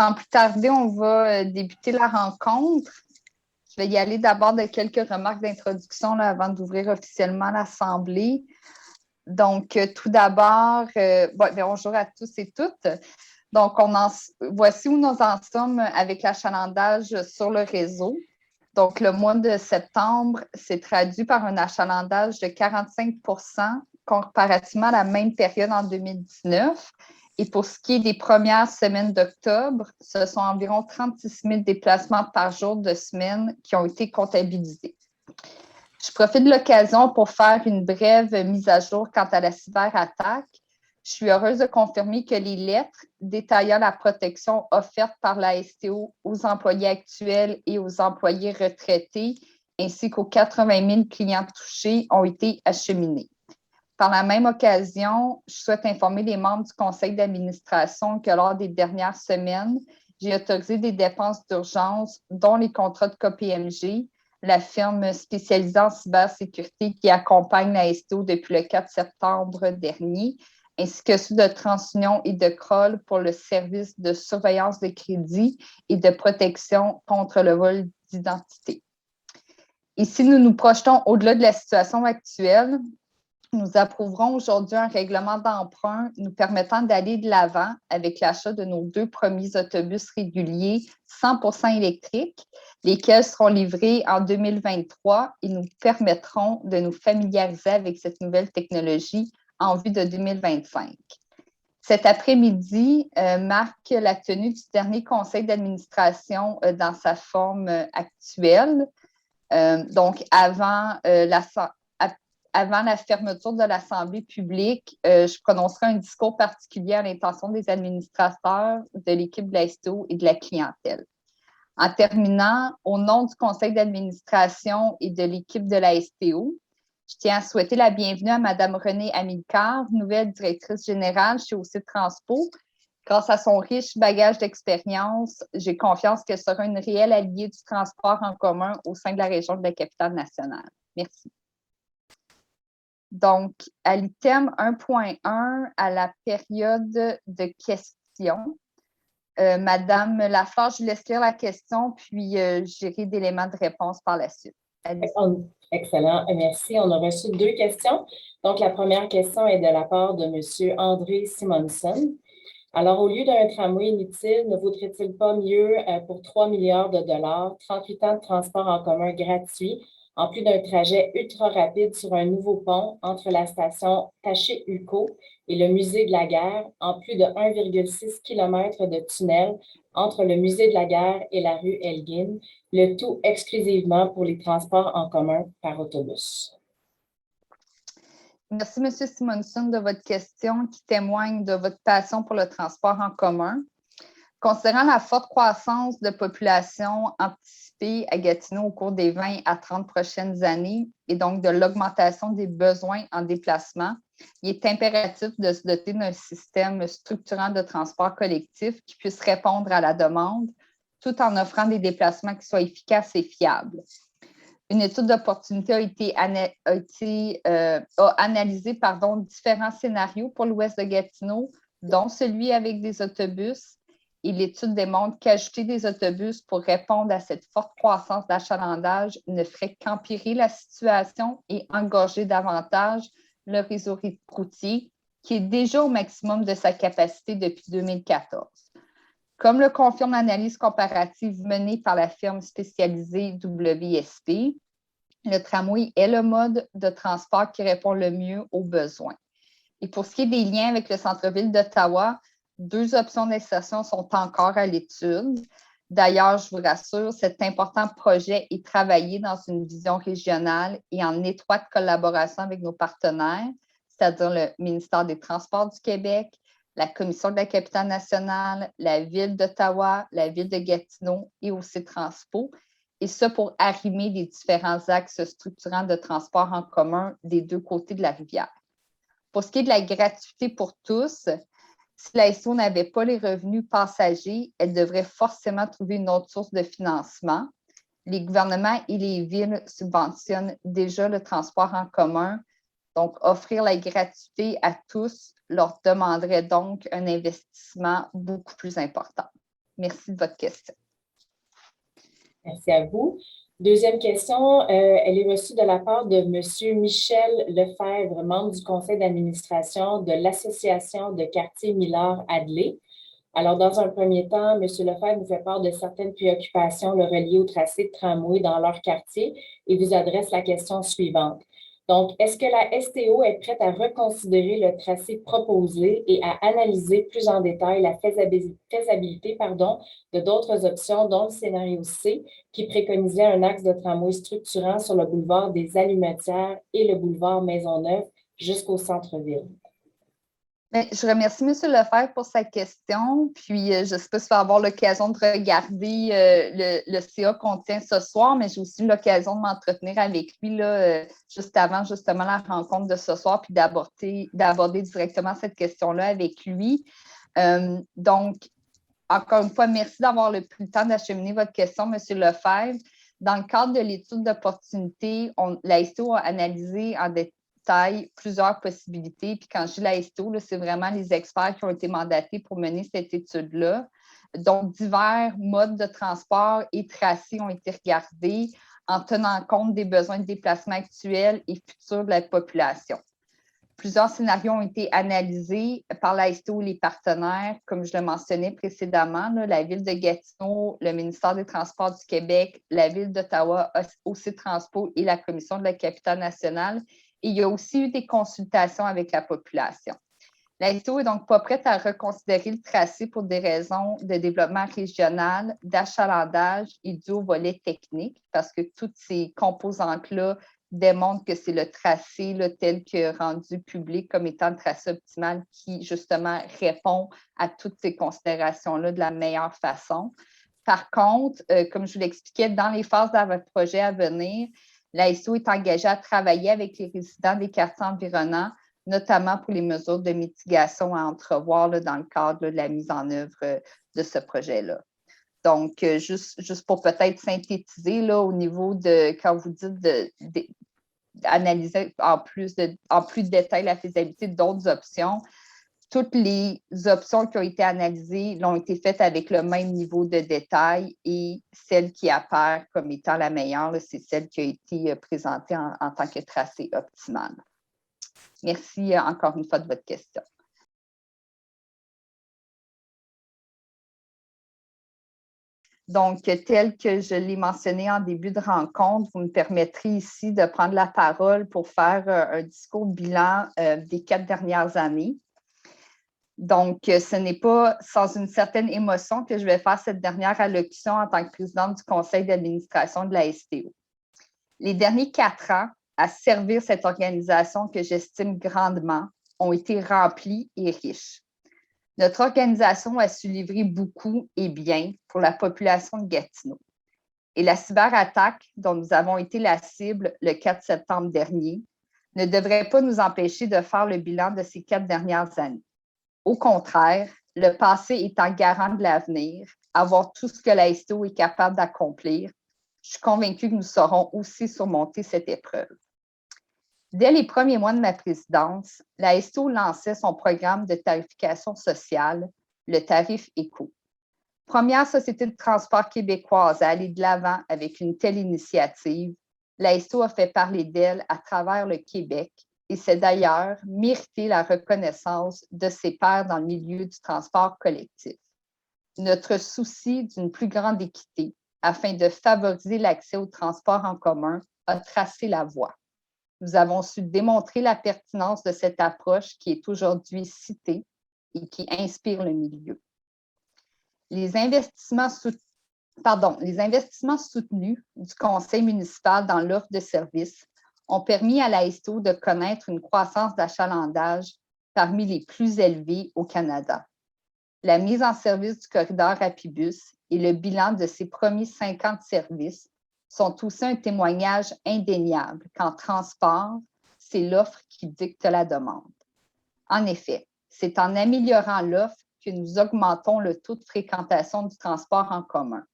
sans plus tarder, on va débuter la rencontre. Je vais y aller d'abord de quelques remarques d'introduction là, avant d'ouvrir officiellement l'Assemblée. Donc, tout d'abord, bonjour à tous et toutes. Donc, voici où nous en sommes avec l'achalandage sur le réseau. Donc, le mois de septembre s'est traduit par un achalandage de 45 comparativement à la même période en 2019. Et pour ce qui est des premières semaines d'octobre, ce sont environ 36 000 déplacements par jour de semaine qui ont été comptabilisés. Je profite de l'occasion pour faire une brève mise à jour quant à la cyberattaque. Je suis heureuse de confirmer que les lettres détaillant la protection offerte par la STO aux employés actuels et aux employés retraités, ainsi qu'aux 80 000 clients touchés, ont été acheminées. Par la même occasion, je souhaite informer les membres du conseil d'administration que lors des dernières semaines, j'ai autorisé des dépenses d'urgence, dont les contrats de KPMG, la firme spécialisée en cybersécurité qui accompagne la STO depuis le 4 septembre dernier, ainsi que ceux de TransUnion et de Kroll pour le service de surveillance de crédit et de protection contre le vol d'identité. Ici, nous nous projetons au-delà de la situation actuelle. Nous approuverons aujourd'hui un règlement d'emprunt nous permettant d'aller de l'avant avec l'achat de nos 2 premiers autobus réguliers 100% électriques, lesquels seront livrés en 2023 et nous permettront de nous familiariser avec cette nouvelle technologie en vue de 2025. Cet après-midi marque la tenue du dernier conseil d'administration dans sa forme actuelle. Donc, avant la fermeture de l'Assemblée publique, je prononcerai un discours particulier à l'intention des administrateurs, de l'équipe de la STO et de la clientèle. En terminant, au nom du conseil d'administration et de l'équipe de la STO, je tiens à souhaiter la bienvenue à Mme Renée Amilcar, nouvelle directrice générale chez OC Transpo. Grâce à son riche bagage d'expérience, j'ai confiance qu'elle sera une réelle alliée du transport en commun au sein de la région de la Capitale-Nationale. Merci. Donc, à l'item 1.1, à la période de questions, Madame Lafleur, je vous laisse lire la question, puis j'irai d'éléments de réponse par la suite. Excellent, merci. On a reçu 2 questions. Donc, la première question est de la part de M. André Simonson. Alors, au lieu d'un tramway inutile, ne vaudrait-il pas mieux pour 3 milliards de dollars, 38 ans de transport en commun gratuit, en plus d'un trajet ultra rapide sur un nouveau pont entre la station Taché-Ucco et le musée de la Guerre, en plus de 1,6 km de tunnel entre le musée de la Guerre et la rue Elgin, le tout exclusivement pour les transports en commun par autobus. Merci, M. Simonson, de votre question qui témoigne de votre passion pour le transport en commun. Considérant la forte croissance de population anticipée à Gatineau au cours des 20 à 30 prochaines années et donc de l'augmentation des besoins en déplacement, il est impératif de se doter d'un système structurant de transport collectif qui puisse répondre à la demande tout en offrant des déplacements qui soient efficaces et fiables. Une étude d'opportunité a analysé différents scénarios pour l'ouest de Gatineau, dont celui avec des autobus. Et l'étude démontre qu'ajouter des autobus pour répondre à cette forte croissance d'achalandage ne ferait qu'empirer la situation et engorger davantage le réseau routier, qui est déjà au maximum de sa capacité depuis 2014. Comme le confirme l'analyse comparative menée par la firme spécialisée WSP, le tramway est le mode de transport qui répond le mieux aux besoins. Et pour ce qui est des liens avec le centre-ville d'Ottawa, 2 options d'insertion sont encore à l'étude. D'ailleurs, je vous rassure, cet important projet est travaillé dans une vision régionale et en étroite collaboration avec nos partenaires, c'est-à-dire le ministère des Transports du Québec, la Commission de la Capitale-Nationale, la Ville d'Ottawa, la Ville de Gatineau et OC Transpo, et ça pour arrimer les différents axes structurants de transport en commun des 2 côtés de la rivière. Pour ce qui est de la gratuité pour tous, si la SO n'avait pas les revenus passagers, elle devrait forcément trouver une autre source de financement. Les gouvernements et les villes subventionnent déjà le transport en commun. Donc, offrir la gratuité à tous leur demanderait donc un investissement beaucoup plus important. Merci de votre question. Merci à vous. Deuxième question, elle est reçue de la part de M. Michel Lefebvre, membre du conseil d'administration de l'Association de quartier Millard-Adley. Alors, dans un premier temps, M. Lefebvre vous fait part de certaines préoccupations reliées au tracé de tramway dans leur quartier et vous adresse la question suivante. Donc, est-ce que la STO est prête à reconsidérer le tracé proposé et à analyser plus en détail la faisabilité de d'autres options, dont le scénario C, qui préconisait un axe de tramway structurant sur le boulevard des Allumetières et le boulevard Maisonneuve jusqu'au centre-ville? Bien, je remercie M. Lefebvre pour sa question. Puis, je ne sais pas si je vais avoir l'occasion de regarder le CA qu'on tient ce soir, mais j'ai aussi eu l'occasion de m'entretenir avec lui là, juste avant justement la rencontre de ce soir, puis d'aborder directement cette question-là avec lui. Donc, encore une fois, merci d'avoir pris le temps d'acheminer votre question, M. Lefebvre. Dans le cadre de l'étude d'opportunité, la STO a analysé en détail plusieurs possibilités. Puis quand je dis la STO, c'est vraiment les experts qui ont été mandatés pour mener cette étude-là. Donc, divers modes de transport et tracés ont été regardés en tenant compte des besoins de déplacement actuels et futurs de la population. Plusieurs scénarios ont été analysés par la STO et les partenaires, comme je le mentionnais précédemment, là, la Ville de Gatineau, le ministère des Transports du Québec, la Ville d'Ottawa, OC Transpo et la Commission de la capitale nationale. Et il y a aussi eu des consultations avec la population. La STO n'est donc pas prête à reconsidérer le tracé pour des raisons de développement régional, d'achalandage et dû au volet technique, parce que toutes ces composantes-là démontrent que c'est le tracé là, tel que rendu public comme étant le tracé optimal qui, justement, répond à toutes ces considérations-là de la meilleure façon. Par contre, comme je vous l'expliquais, dans les phases de votre projet à venir, la STO est engagée à travailler avec les résidents des quartiers environnants, notamment pour les mesures de mitigation à entrevoir là, dans le cadre là, de la mise en œuvre de ce projet-là. Donc, juste pour peut-être synthétiser là, au niveau de, quand vous dites d'analyser en plus de détail la faisabilité d'autres options, toutes les options qui ont été analysées l'ont été faites avec le même niveau de détail et celle qui apparaît comme étant la meilleure, c'est celle qui a été présentée en tant que tracé optimal. Merci encore une fois de votre question. Donc, tel que je l'ai mentionné en début de rencontre, vous me permettrez ici de prendre la parole pour faire un discours bilan des 4 dernières années. Donc, ce n'est pas sans une certaine émotion que je vais faire cette dernière allocution en tant que présidente du conseil d'administration de la STO. Les derniers 4 ans, à servir cette organisation que j'estime grandement, ont été remplis et riches. Notre organisation a su livrer beaucoup et bien pour la population de Gatineau. Et la cyberattaque dont nous avons été la cible le 4 septembre dernier ne devrait pas nous empêcher de faire le bilan de ces 4 dernières années. Au contraire, le passé étant garant de l'avenir, avoir tout ce que la STO est capable d'accomplir, je suis convaincue que nous saurons aussi surmonter cette épreuve. Dès les premiers mois de ma présidence, la STO lançait son programme de tarification sociale, le tarif Éco. Première société de transport québécoise à aller de l'avant avec une telle initiative, la STO a fait parler d'elle à travers le Québec et s'est d'ailleurs mérité la reconnaissance de ses pairs dans le milieu du transport collectif. Notre souci d'une plus grande équité afin de favoriser l'accès au transport en commun a tracé la voie. Nous avons su démontrer la pertinence de cette approche qui est aujourd'hui citée et qui inspire le milieu. Les investissements soutenus du conseil municipal dans l'offre de services ont permis à la STO de connaître une croissance d'achalandage parmi les plus élevées au Canada. La mise en service du corridor Rapibus et le bilan de ses premiers 50 services sont aussi un témoignage indéniable qu'en transport, c'est l'offre qui dicte la demande. En effet, c'est en améliorant l'offre que nous augmentons le taux de fréquentation du transport en commun.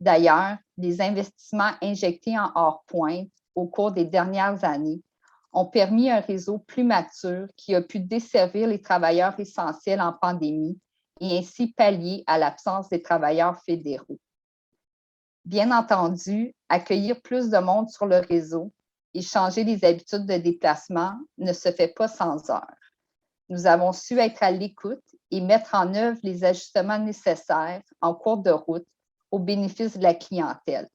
D'ailleurs, les investissements injectés en hors-pointe au cours des dernières années ont permis un réseau plus mature qui a pu desservir les travailleurs essentiels en pandémie et ainsi pallier à l'absence des travailleurs fédéraux. Bien entendu, accueillir plus de monde sur le réseau et changer les habitudes de déplacement ne se fait pas sans heures. Nous avons su être à l'écoute et mettre en œuvre les ajustements nécessaires en cours de route au bénéfice de la clientèle.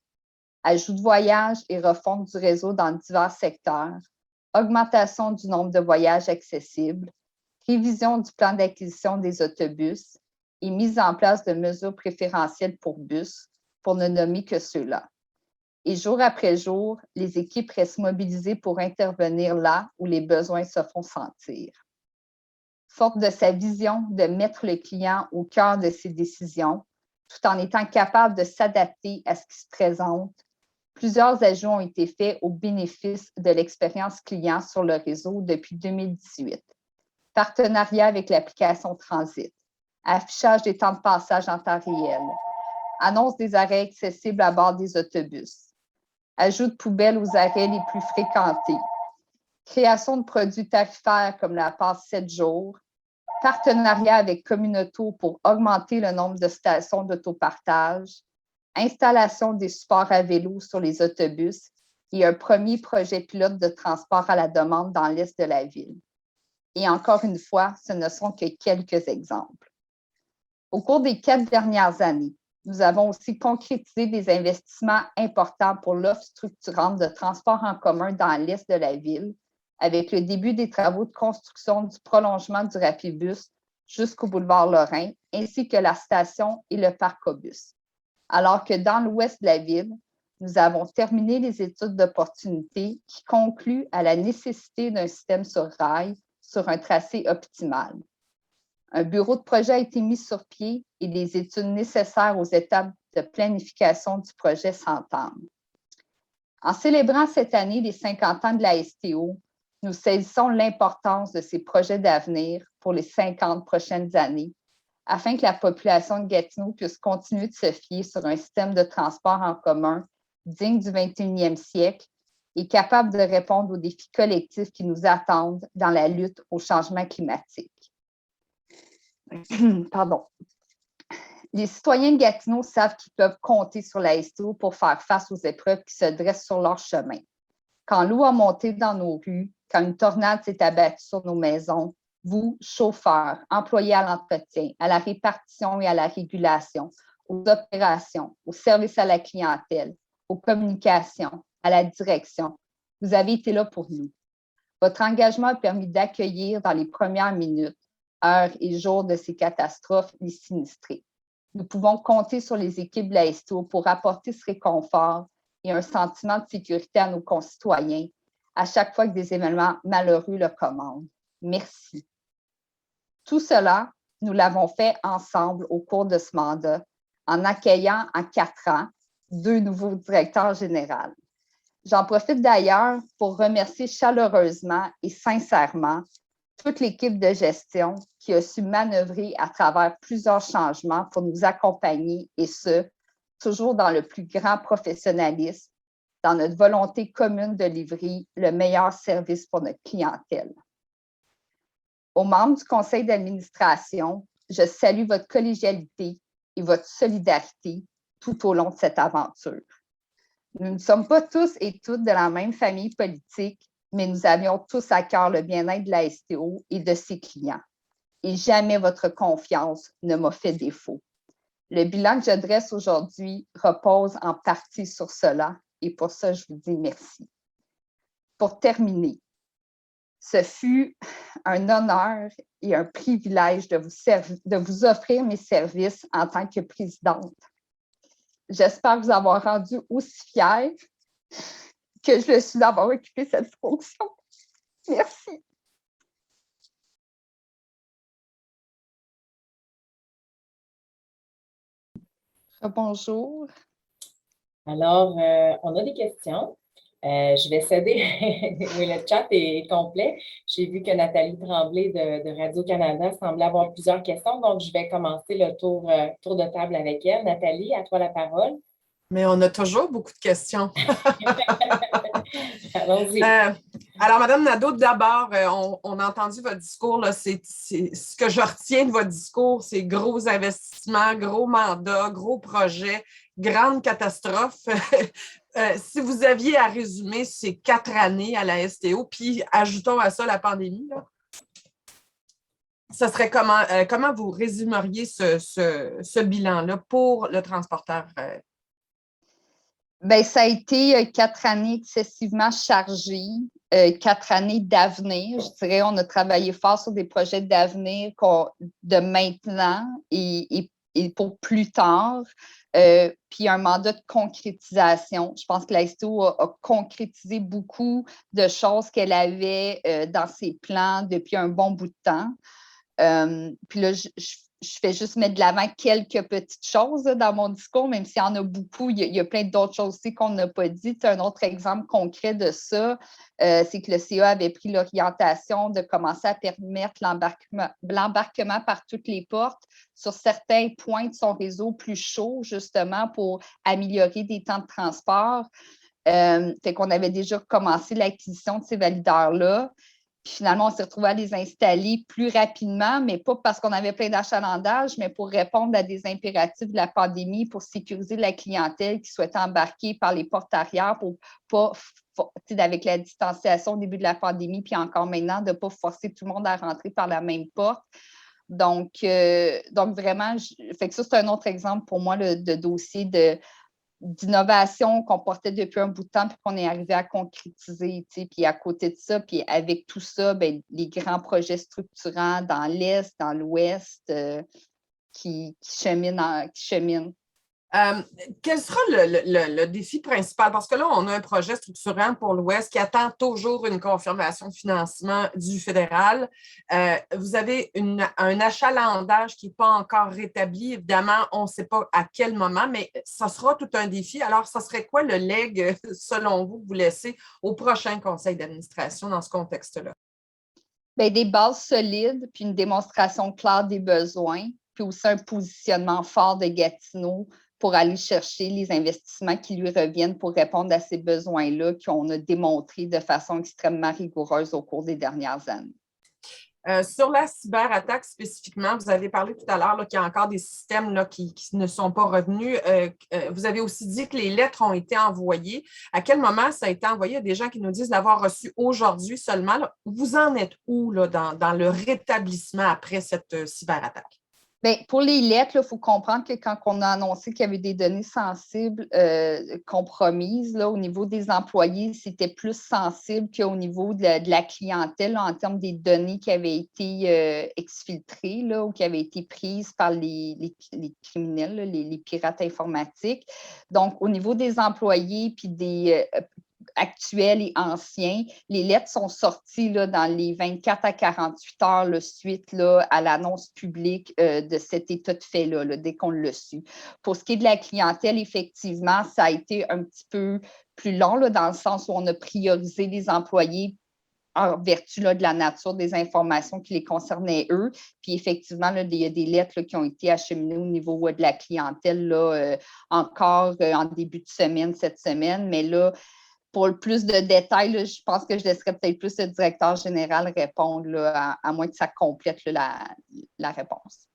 Ajout de voyages et refonte du réseau dans divers secteurs, augmentation du nombre de voyages accessibles, révision du plan d'acquisition des autobus et mise en place de mesures préférentielles pour bus, pour ne nommer que ceux-là. Et jour après jour, les équipes restent mobilisées pour intervenir là où les besoins se font sentir. Forte de sa vision de mettre le client au cœur de ses décisions, tout en étant capable de s'adapter à ce qui se présente, plusieurs ajouts ont été faits au bénéfice de l'expérience client sur le réseau depuis 2018. Partenariat avec l'application Transit, affichage des temps de passage en temps réel, annonce des arrêts accessibles à bord des autobus, ajout de poubelles aux arrêts les plus fréquentés, création de produits tarifaires comme la passe 7 jours, partenariat avec Communauto pour augmenter le nombre de stations d'autopartage, installation des supports à vélo sur les autobus et un premier projet pilote de transport à la demande dans l'est de la ville. Et encore une fois, ce ne sont que quelques exemples. Au cours des 4 dernières années, nous avons aussi concrétisé des investissements importants pour l'offre structurante de transport en commun dans l'est de la ville, avec le début des travaux de construction du prolongement du Rapibus jusqu'au boulevard Lorrain, ainsi que la station et le parc aux bus. Alors que dans l'ouest de la ville, nous avons terminé les études d'opportunité qui concluent à la nécessité d'un système sur rail sur un tracé optimal. Un bureau de projet a été mis sur pied et les études nécessaires aux étapes de planification du projet s'entament. En célébrant cette année les 50 ans de la STO, nous saisissons l'importance de ces projets d'avenir pour les 50 prochaines années, afin que la population de Gatineau puisse continuer de se fier sur un système de transport en commun digne du 21e siècle et capable de répondre aux défis collectifs qui nous attendent dans la lutte au changement climatique. Pardon. Les citoyens de Gatineau savent qu'ils peuvent compter sur la STO pour faire face aux épreuves qui se dressent sur leur chemin. Quand l'eau a monté dans nos rues, quand une tornade s'est abattue sur nos maisons, vous, chauffeurs, employés à l'entretien, à la répartition et à la régulation, aux opérations, aux services à la clientèle, aux communications, à la direction, vous avez été là pour nous. Votre engagement a permis d'accueillir dans les premières minutes, heures et jours de ces catastrophes les sinistrés. Nous pouvons compter sur les équipes de la STO pour apporter ce réconfort et un sentiment de sécurité à nos concitoyens à chaque fois que des événements malheureux le commandent. Merci. Tout cela, nous l'avons fait ensemble au cours de ce mandat, en accueillant en 4 ans 2 nouveaux directeurs généraux. J'en profite d'ailleurs pour remercier chaleureusement et sincèrement toute l'équipe de gestion qui a su manœuvrer à travers plusieurs changements pour nous accompagner et ce, toujours dans le plus grand professionnalisme, dans notre volonté commune de livrer le meilleur service pour notre clientèle. Aux membres du conseil d'administration, je salue votre collégialité et votre solidarité tout au long de cette aventure. Nous ne sommes pas tous et toutes de la même famille politique, mais nous avions tous à cœur le bien-être de la STO et de ses clients. Et jamais votre confiance ne m'a fait défaut. Le bilan que je dresse aujourd'hui repose en partie sur cela et pour ça, je vous dis merci. Pour terminer, ce fut un honneur et un privilège de vous offrir mes services en tant que présidente. J'espère vous avoir rendu aussi fière que je le suis d'avoir occupé cette fonction. Merci. Bonjour. Alors, on a des questions. Je vais céder. Oui, le chat est complet. J'ai vu que Nathalie Tremblay de Radio-Canada semblait avoir plusieurs questions, donc je vais commencer le tour de table avec elle. Nathalie, à toi la parole. Mais on a toujours beaucoup de questions. Allons-y. Alors, Madame Nadeau, d'abord, on a entendu votre discours. Là, ce que je retiens de votre discours, c'est gros investissements, gros mandats, gros projets, grande catastrophe. Si vous aviez à résumer ces 4 années à la STO, puis ajoutons à ça la pandémie, là, ça serait comment vous résumeriez ce bilan-là pour le transporteur? Bien, ça a été 4 années excessivement chargées, 4 années d'avenir. Je dirais, on a travaillé fort sur des projets d'avenir de maintenant et pour plus tard. Puis un mandat de concrétisation. Je pense que la STO a concrétisé beaucoup de choses qu'elle avait dans ses plans depuis un bon bout de temps. Puis là, je fais juste mettre de l'avant quelques petites choses là, dans mon discours, même s'il y en a beaucoup, il y a plein d'autres choses aussi qu'on n'a pas dit. Un autre exemple concret de ça, c'est que le CA avait pris l'orientation de commencer à permettre l'embarquement par toutes les portes sur certains points de son réseau plus chaud, justement, pour améliorer des temps de transport. Fait qu'on avait déjà commencé l'acquisition de ces valideurs-là. Puis finalement, on s'est retrouvé à les installer plus rapidement, mais pas parce qu'on avait plein d'achalandage, mais pour répondre à des impératifs de la pandémie, pour sécuriser la clientèle qui souhaitait embarquer par les portes arrière pour pas, avec la distanciation au début de la pandémie, puis encore maintenant, de ne pas forcer tout le monde à rentrer par la même porte. Donc vraiment, fait que ça, c'est un autre exemple pour moi de dossier d'innovation qu'on portait depuis un bout de temps puis qu'on est arrivé à concrétiser. Puis à côté de ça, puis avec tout ça, bien, les grands projets structurants dans l'Est, dans l'Ouest qui cheminent. Quel sera le défi principal? Parce que là, on a un projet structurant pour l'Ouest qui attend toujours une confirmation de financement du fédéral. Vous avez un achalandage qui n'est pas encore rétabli. Évidemment, on ne sait pas à quel moment, mais ça sera tout un défi. Alors, ça serait quoi le legs, selon vous, que vous laissez au prochain conseil d'administration dans ce contexte-là? Bien, des bases solides, puis une démonstration claire des besoins, puis aussi un positionnement fort de Gatineau pour aller chercher les investissements qui lui reviennent pour répondre à ces besoins-là qu'on a démontrés de façon extrêmement rigoureuse au cours des dernières années. Sur la cyberattaque spécifiquement, vous avez parlé tout à l'heure qu'il y a encore des systèmes là, qui ne sont pas revenus. Vous avez aussi dit que les lettres ont été envoyées. À quel moment ça a été envoyé? Il y a des gens qui nous disent l'avoir reçu aujourd'hui seulement. Là, vous en êtes où là, dans le rétablissement après cette cyberattaque? Bien, pour les lettres, il faut comprendre que quand on a annoncé qu'il y avait des données sensibles compromises, là, au niveau des employés, c'était plus sensible qu'au niveau de la clientèle là, en termes des données qui avaient été exfiltrées là, ou qui avaient été prises par les criminels, là, les pirates informatiques. Donc, au niveau des employés puis des actuels et anciens. Les lettres sont sorties là, dans les 24 à 48 heures là, suite là, à l'annonce publique de cet état de fait-là, là, dès qu'on l'a su. Pour ce qui est de la clientèle, effectivement, ça a été un petit peu plus long, là, dans le sens où on a priorisé les employés en vertu là, de la nature des informations qui les concernaient eux. Puis effectivement, là, il y a des lettres là, qui ont été acheminées au niveau de la clientèle là, encore en début de semaine, cette semaine. Mais là, pour le plus de détails, là, je pense que je laisserais peut-être plus le directeur général répondre, là, à moins que ça complète là, la réponse.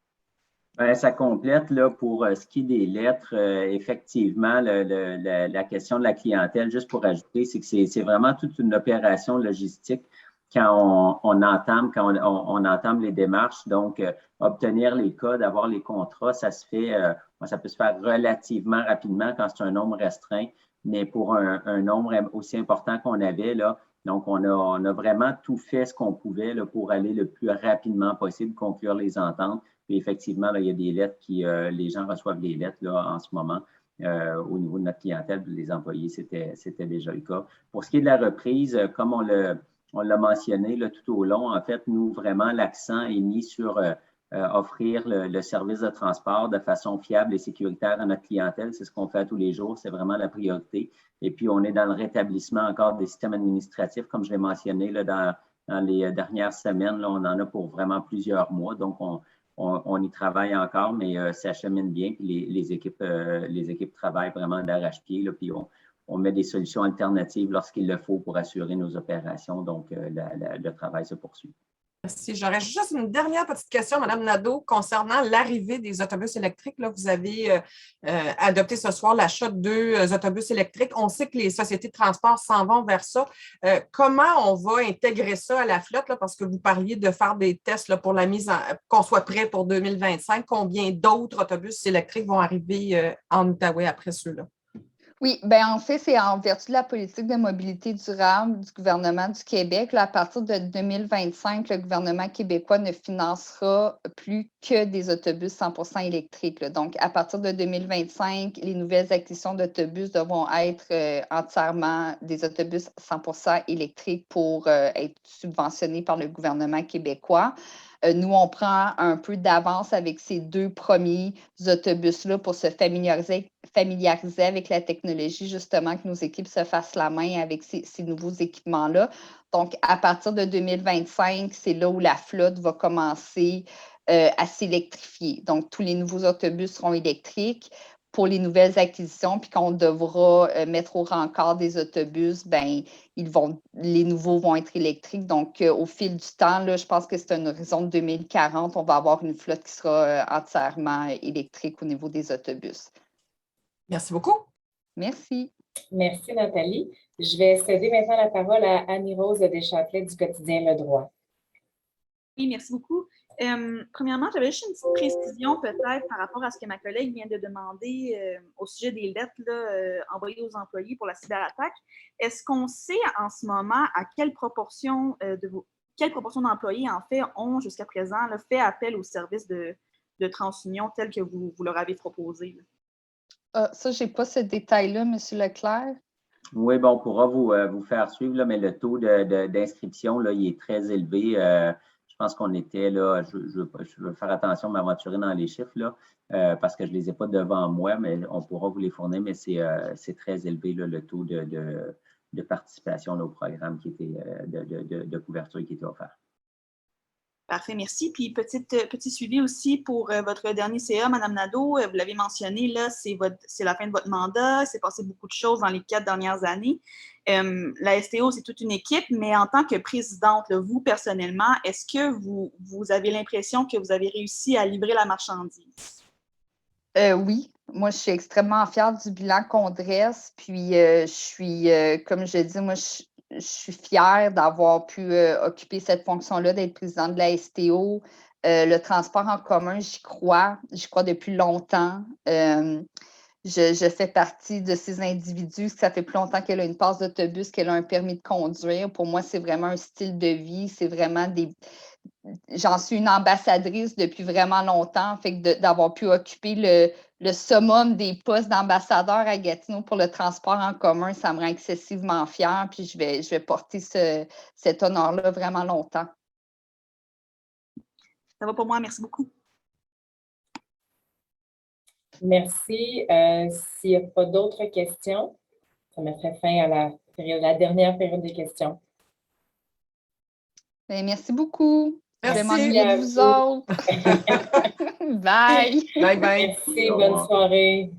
Bien, ça complète là, pour ce qui est des lettres. Effectivement, la question de la clientèle, juste pour ajouter, c'est que c'est vraiment toute une opération logistique quand on entame les démarches. Donc, obtenir les codes, avoir les contrats, ça peut se faire relativement rapidement quand c'est un nombre restreint. Mais pour un nombre aussi important qu'on avait, là, donc on a vraiment tout fait ce qu'on pouvait là, pour aller le plus rapidement possible, conclure les ententes. Puis effectivement, là, il y a des lettres les gens reçoivent des lettres là, en ce moment au niveau de notre clientèle, les employés, c'était déjà le cas. Pour ce qui est de la reprise, comme on l'a mentionné là, tout au long, en fait, nous, vraiment, l'accent est mis sur offrir le service de transport de façon fiable et sécuritaire à notre clientèle. C'est ce qu'on fait à tous les jours. C'est vraiment la priorité. Et puis, on est dans le rétablissement encore des systèmes administratifs, comme je l'ai mentionné là, dans les dernières semaines. Là, on en a pour vraiment plusieurs mois. Donc, on y travaille encore, mais ça chemine bien. Puis les équipes travaillent vraiment d'arrache-pied, là, puis on met des solutions alternatives lorsqu'il le faut pour assurer nos opérations. Donc, le travail se poursuit. Merci. J'aurais juste une dernière petite question, Mme Nadeau, concernant l'arrivée des autobus électriques. Là, vous avez adopté ce soir l'achat de 2 autobus électriques. On sait que les sociétés de transport s'en vont vers ça. Comment on va intégrer ça à la flotte? Là, parce que vous parliez de faire des tests là, pour la qu'on soit prêt pour 2025. Combien d'autres autobus électriques vont arriver en Outaouais après ceux-là? Oui, bien en fait, c'est en vertu de la politique de mobilité durable du gouvernement du Québec. Là, à partir de 2025, le gouvernement québécois ne financera plus que des autobus 100% électriques. Là. Donc, à partir de 2025, les nouvelles acquisitions d'autobus devront être entièrement des autobus 100% électriques pour être subventionnés par le gouvernement québécois. Nous, on prend un peu d'avance avec ces 2 premiers autobus-là pour se familiariser avec la technologie, justement, que nos équipes se fassent la main avec ces nouveaux équipements-là. Donc, à partir de 2025, c'est là où la flotte va commencer à s'électrifier. Donc, tous les nouveaux autobus seront électriques. Pour les nouvelles acquisitions, puis qu'on devra mettre au rencard des autobus, ben les nouveaux vont être électriques. Donc, au fil du temps, là, je pense que c'est un horizon de 2040, on va avoir une flotte qui sera entièrement électrique au niveau des autobus. Merci beaucoup. Merci. Merci, Nathalie. Je vais céder maintenant la parole à Annie-Rose Deschâtelet du quotidien Le Droit. Oui, merci beaucoup. Premièrement, j'avais juste une petite précision peut-être par rapport à ce que ma collègue vient de demander au sujet des lettres là, envoyées aux employés pour la cyberattaque. Est-ce qu'on sait en ce moment à quelle proportion d'employés, en fait, ont jusqu'à présent là, fait appel au service de TransUnion tel que vous leur avez proposé? Ça, je n'ai pas ce détail-là, M. Leclerc. Oui, bon, on pourra vous faire suivre, là, mais le taux d'inscription, là, il est très élevé. Je pense qu'on était là, je veux faire attention de m'aventurer dans les chiffres là, parce que je ne les ai pas devant moi, mais on pourra vous les fournir, mais c'est très élevé là, le taux de participation là, au programme qui était de couverture qui était offert. Parfait, merci. Puis, petit suivi aussi pour votre dernier CA, Mme Nadeau. Vous l'avez mentionné, là, c'est la fin de votre mandat. Il s'est passé beaucoup de choses dans les 4 dernières années. La STO, c'est toute une équipe, mais en tant que présidente, là, vous, personnellement, est-ce que vous avez l'impression que vous avez réussi à livrer la marchandise? Oui. Moi, je suis extrêmement fière du bilan qu'on dresse. Puis, je suis, comme je dis, moi, je suis fière d'avoir pu occuper cette fonction-là, d'être présidente de la STO. Le transport en commun, j'y crois depuis longtemps. Je fais partie de ces individus. Ça fait plus longtemps qu'elle a une passe d'autobus, qu'elle a un permis de conduire. Pour moi, c'est vraiment un style de vie. C'est vraiment J'en suis une ambassadrice depuis vraiment longtemps. Fait que d'avoir pu occuper le summum des postes d'ambassadeur à Gatineau pour le transport en commun, ça me rend excessivement fière. Puis je vais porter cet honneur-là vraiment longtemps. Ça va pour moi. Merci beaucoup. Merci. S'il n'y a pas d'autres questions, ça mettrait fin à la dernière période des questions. Bien, merci beaucoup. Merci. Je vais m'ennuyer de vous autres. Bye. Bye bye. Merci, bonne soirée.